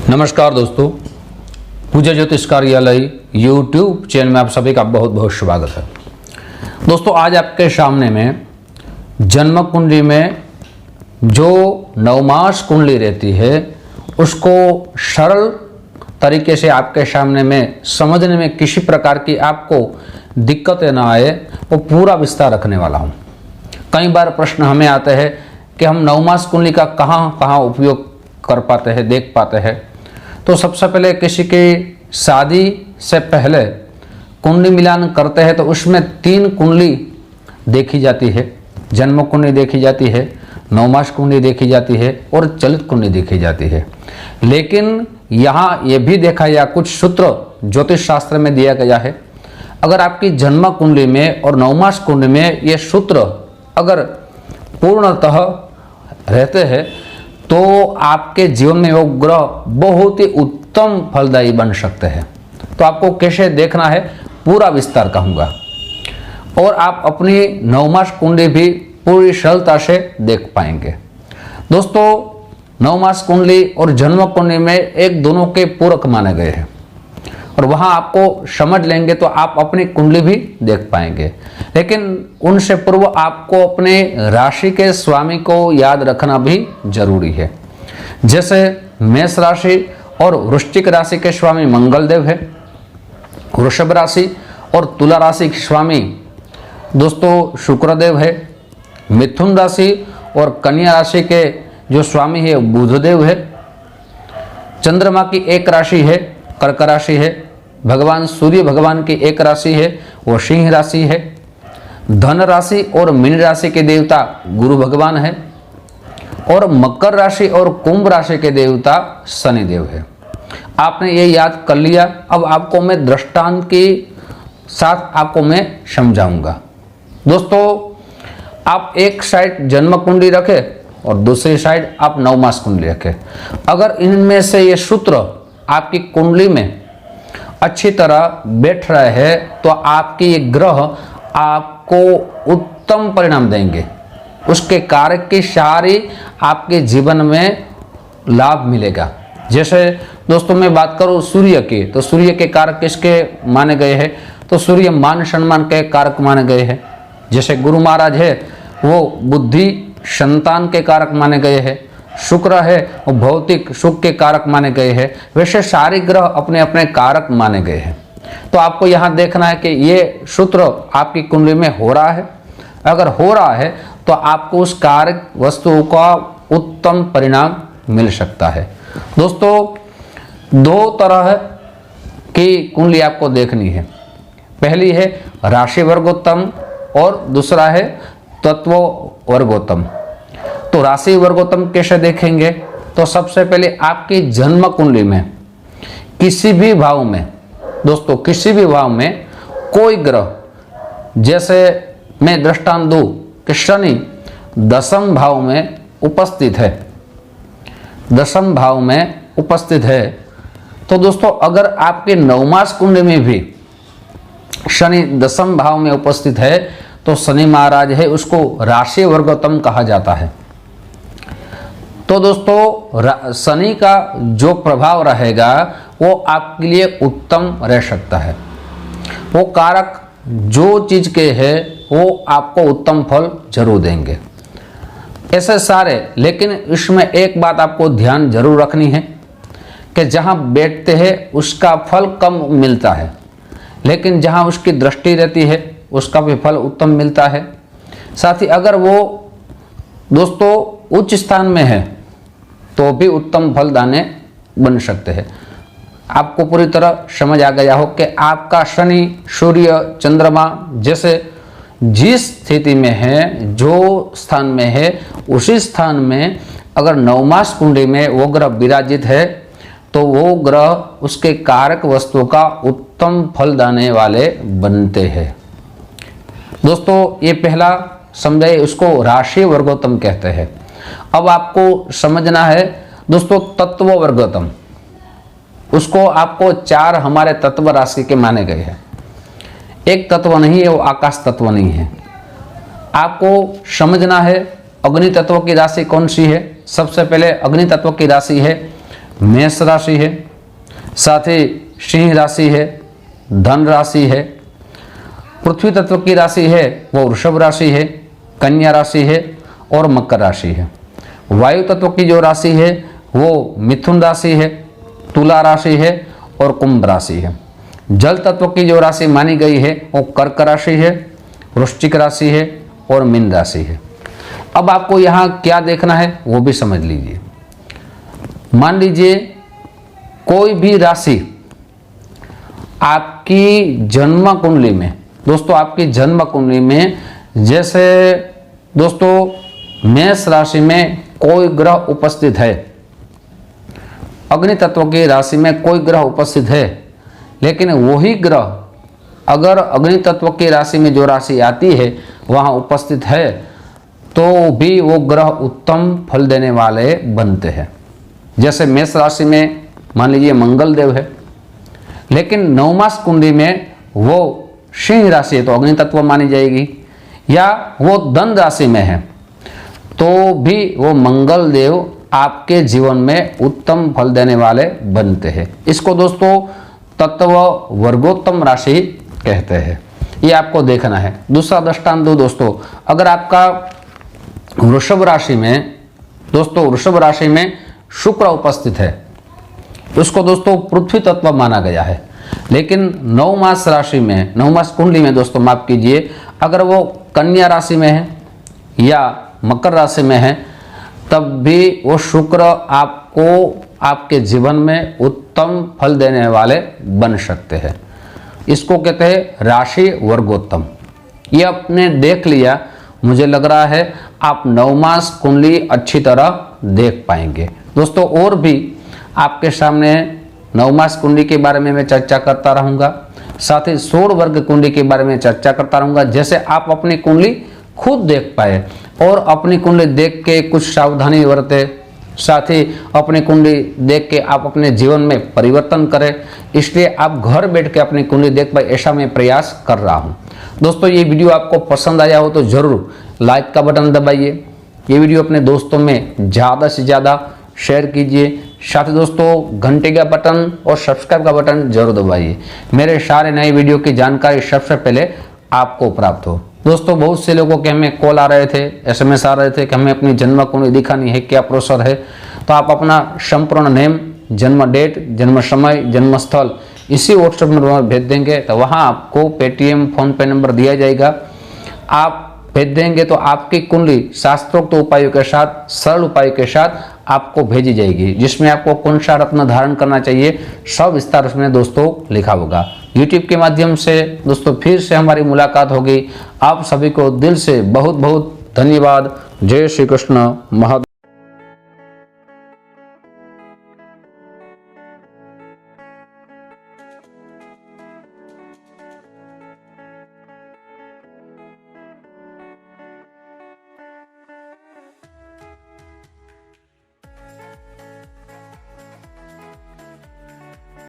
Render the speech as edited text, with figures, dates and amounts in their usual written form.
नमस्कार दोस्तों, पूज्य ज्योतिष कार्यालय यूट्यूब चैनल में आप सभी का बहुत बहुत स्वागत है। दोस्तों, आज आपके सामने में जन्म कुंडली में जो नवमास कुंडली रहती है उसको सरल तरीके से आपके सामने में समझने में किसी प्रकार की आपको दिक्कतें ना आए वो पूरा विस्तार रखने वाला हूँ। कई बार प्रश्न हमें आते हैं कि हम नवमास कुंडली का कहाँ कहाँ उपयोग कर पाते हैं, देख पाते हैं। तो सबसे पहले किसी की शादी से पहले कुंडली मिलान करते हैं तो उसमें 3 कुंडली देखी जाती है। जन्म कुंडली देखी जाती है, नवमास कुंडली देखी जाती है और चलित कुंडली देखी जाती है। लेकिन यहाँ ये भी देखा गया, कुछ सूत्र ज्योतिष शास्त्र में दिया गया है। अगर आपकी जन्म कुंडली में और नवमास कुंडली में ये सूत्र अगर पूर्णतः रहते हैं तो आपके जीवन में वो ग्रह बहुत ही उत्तम फलदायी बन सकते हैं। तो आपको कैसे देखना है पूरा विस्तार कहूँगा, और आप अपनी नवमास कुंडली भी पूरी सरलता से देख पाएंगे। दोस्तों, नवमास कुंडली और जन्म कुंडली में एक दोनों के पूरक माने गए हैं और वहाँ आपको समझ लेंगे तो आप अपनी कुंडली भी देख पाएंगे। लेकिन उनसे पूर्व आपको अपने राशि के स्वामी को याद रखना भी जरूरी है। जैसे मेष राशि और वृश्चिक राशि के स्वामी मंगल देव है, वृषभ राशि और तुला राशि के स्वामी दोस्तों शुक्रदेव है, मिथुन राशि और कन्या राशि के जो स्वामी है बुधदेव है, चंद्रमा की एक राशि है कर्क राशि है, भगवान सूर्य भगवान की एक राशि है वो सिंह राशि है, धन राशि और मीन राशि के देवता गुरु भगवान है और मकर राशि और कुंभ राशि के देवता शनिदेव है। आपने ये याद कर लिया। अब आपको मैं दृष्टांत के साथ आपको मैं समझाऊंगा। दोस्तों, आप एक साइड जन्म कुंडली रखें और दूसरी साइड आप नवमास कुंडली रखें। अगर इनमें से ये सूत्र आपकी कुंडली में अच्छी तरह बैठ रहे हैं तो आपके ये ग्रह आपको उत्तम परिणाम देंगे। उसके कारक की सारी आपके जीवन में लाभ मिलेगा। जैसे दोस्तों मैं बात करूं सूर्य की, तो सूर्य के कारक किसके माने गए हैं? तो सूर्य मान सम्मान के कारक माने गए हैं। जैसे गुरु महाराज है वो बुद्धि संतान के कारक माने गए हैं, शुक्र है वो भौतिक सुख के कारक माने गए हैं। वैसे सारे ग्रह अपने अपने कारक माने गए हैं। तो आपको यहाँ देखना है कि ये सूत्र आपकी कुंडली में हो रहा है। अगर हो रहा है तो आपको उस कारक वस्तु का उत्तम परिणाम मिल सकता है। दोस्तों, 2 तरह की कुंडली आपको देखनी है। पहली है राशि वर्गोत्तम और दूसरा है तत्व वर्गोत्तम। तो राशि वर्गोत्तम कैसे देखेंगे? तो सबसे पहले आपकी जन्म कुंडली में किसी भी भाव में, दोस्तों किसी भी भाव में कोई ग्रह, जैसे मैं दृष्टांत दूं कि शनि 10th भाव में उपस्थित है, 10th भाव में उपस्थित है, तो दोस्तों अगर आपके नवमास कुंडली में भी शनि 10th भाव में उपस्थित है तो शनि महाराज है उसको राशि वर्गोत्तम कहा जाता है। तो दोस्तों शनि का जो प्रभाव रहेगा वो आपके लिए उत्तम रह सकता है। वो कारक जो चीज के है वो आपको उत्तम फल जरूर देंगे, ऐसे सारे। लेकिन इसमें एक बात आपको ध्यान जरूर रखनी है कि जहाँ बैठते हैं उसका फल कम मिलता है, लेकिन जहाँ उसकी दृष्टि रहती है उसका भी फल उत्तम मिलता है। साथ ही अगर वो दोस्तों उच्च स्थान में है तो भी उत्तम फलदाने बन सकते हैं। आपको पूरी तरह समझ आ गया हो कि आपका शनि, सूर्य, चंद्रमा जैसे जिस स्थिति में है, जो स्थान में है, उसी स्थान में अगर नवमास कुंडली में वो ग्रह विराजित है तो वो ग्रह उसके कारक वस्तु का उत्तम फल देने वाले बनते हैं। दोस्तों, ये पहला समझे, उसको राशि वर्गोत्तम कहते हैं। अब आपको समझना है दोस्तों तत्व वर्गोत्तम। उसको आपको 4 हमारे तत्व राशि के माने गए हैं। एक तत्व नहीं है, वो आकाश तत्व नहीं है। आपको समझना है अग्नि तत्व की राशि कौन सी है। सबसे पहले अग्नि तत्व की राशि है मेष राशि है, साथ ही सिंह राशि है, धन राशि है। पृथ्वी तत्व की राशि है वो वृषभ राशि है, कन्या राशि है और मकर राशि है। वायु तत्व की जो राशि है वो मिथुन राशि है, तुला राशि है और कुंभ राशि है। जल तत्व की जो राशि मानी गई है वो कर्क राशि है, वृश्चिक राशि है और मीन राशि है। अब आपको यहाँ क्या देखना है वो भी समझ लीजिए। मान लीजिए कोई भी राशि आपकी जन्म कुंडली में, दोस्तों आपकी जन्म कुंडली में, जैसे दोस्तों मेष राशि में कोई ग्रह उपस्थित है, अग्नि तत्व की राशि में कोई ग्रह उपस्थित है, लेकिन वही ग्रह अगर अग्नि तत्व की राशि में जो राशि आती है वहाँ उपस्थित है तो भी वो ग्रह उत्तम फल देने वाले बनते हैं। जैसे मेष राशि में मान लीजिए मंगल देव है, लेकिन नवमास कुंडली में वो सिंह राशि है तो अग्नि तत्व मानी जाएगी, या वो धन राशि में है तो भी वो मंगल देव आपके जीवन में उत्तम फल देने वाले बनते हैं। इसको दोस्तों तत्व वर्गोत्तम राशि कहते हैं। ये आपको देखना है। दूसरा दृष्टांत दो दोस्तों, अगर आपका वृषभ राशि में, दोस्तों वृषभ राशि में शुक्र उपस्थित है, उसको दोस्तों पृथ्वी तत्व माना गया है, लेकिन नवमास राशि में, नवमास कुंडली में दोस्तों माफ कीजिए, अगर वो कन्या राशि में है या मकर राशि में है तब भी वो शुक्र आपको आपके जीवन में उत्तम फल देने वाले बन सकते हैं। इसको कहते हैं राशि वर्गोत्तम। ये आपने देख लिया, मुझे लग रहा है आप नवमास कुंडली अच्छी तरह देख पाएंगे। दोस्तों और भी आपके सामने नवमास कुंडली के बारे में मैं चर्चा करता रहूँगा, साथ ही 16 वर्ग कुंडली के बारे में चर्चा करता रहूँगा, जैसे आप अपनी कुंडली खुद देख पाए और अपनी कुंडली देख के कुछ सावधानी बरते, साथ ही अपनी कुंडली देख के आप अपने जीवन में परिवर्तन करें। इसलिए आप घर बैठ के अपनी कुंडली देख पाए, ऐसा मैं प्रयास कर रहा हूँ। दोस्तों ये वीडियो आपको पसंद आया हो तो ज़रूर लाइक का बटन दबाइए, ये वीडियो अपने दोस्तों में ज़्यादा से ज़्यादा शेयर कीजिए, साथ ही दोस्तों घंटे का बटन और सब्सक्राइब का बटन जरूर दबाइए, मेरे सारे नए वीडियो की जानकारी सबसे पहले आपको प्राप्त हो। दोस्तों बहुत से लोगों के हमें कॉल आ रहे थे, SMS आ रहे थे कि हमें अपनी जन्म कुंडली दिखानी है, क्या प्रोसेस है। तो आप अपना संपूर्ण नेम, जन्म डेट, जन्म समय, जन्म स्थल इसी व्हाट्सएप नंबर भेज देंगे तो वहाँ आपको पेटीएम फोनपे नंबर दिया जाएगा। आप भेज देंगे तो आपकी कुंडली शास्त्रोक्त उपायों के साथ, सरल उपाय के साथ आपको भेजी जाएगी, जिसमें आपको कौन सा रत्न धारण करना चाहिए सब विस्तार उसमें दोस्तों लिखा होगा। YouTube के माध्यम से दोस्तों फिर से हमारी मुलाकात होगी। आप सभी को दिल से बहुत बहुत धन्यवाद। जय श्री कृष्ण। महादेव।